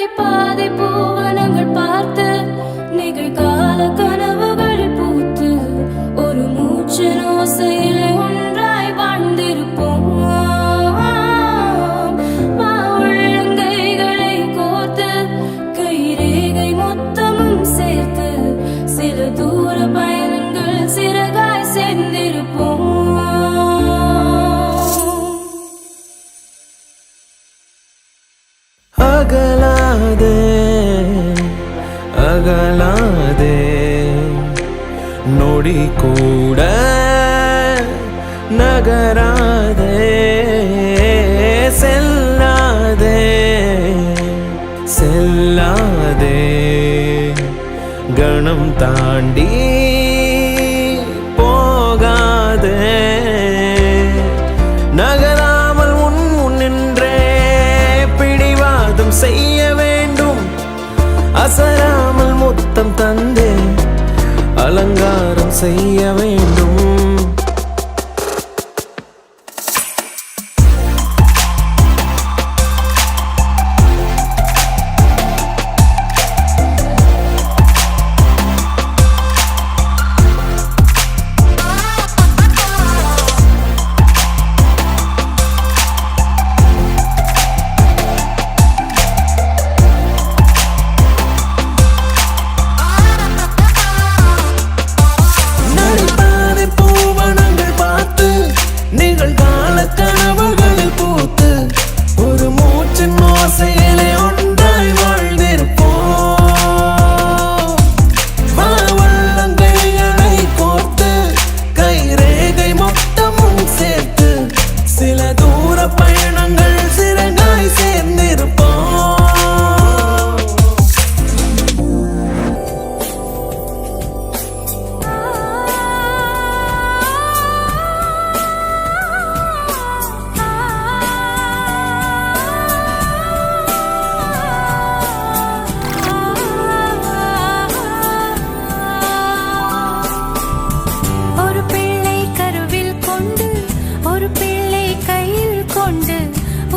நடைபாதை பூவனங்கள் பார்த்து நிகழ்கால கனவுகளில் பூத்து ஒரு மூச்சின் ஓசையிலே ஒன்றாய் வாழ்ந்திருப்போம். உள்ளங்கைகளை கோர்த்து கைரேகை மொத்தமும் சேர்த்து சில தூர பயணங்கள் சிறகாய் சேர்ந்திருப்போம். அகலாதே அகலாதே நொடி கூட நகராதே செல்லாதே செல்லாதே கணம் தாண்டி போகாதே நகராமல் உன் முன்னின்றே பிடிவாதம் செய்ய வேண்டும். அசராமல் முத்தம் தந்தே அலங்காரம் செய்ய வேண்டும்.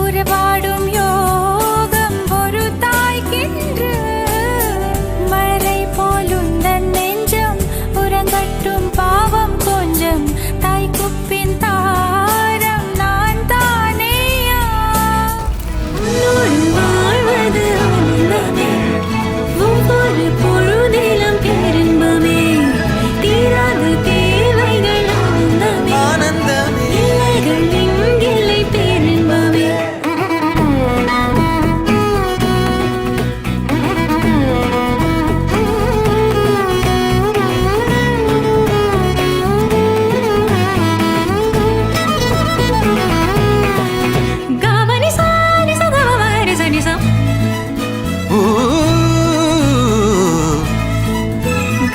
உறவாடும் யோகம் ஒரு தாய்க்கின்று மழை போலுந்தன் நெஞ்சம் உறங்கட்டும் பாவம் கொஞ்சம் தாய் குப்பின் தாரம் நான் தானேயா. வாழ்வது ஆனந்தமே ஒவ்வொரு பொழுதிலும் பேரின்பமே தீராத தேவைகள் ஆனந்தமே இல்லைகள் இங்கில்லை பேரின்பமே.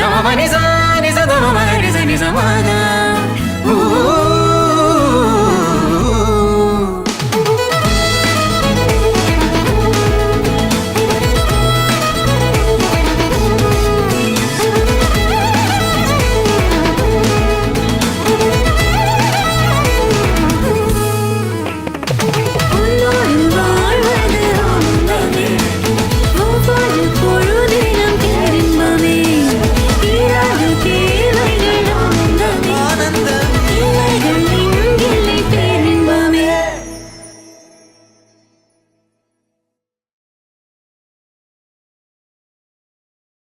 Come on,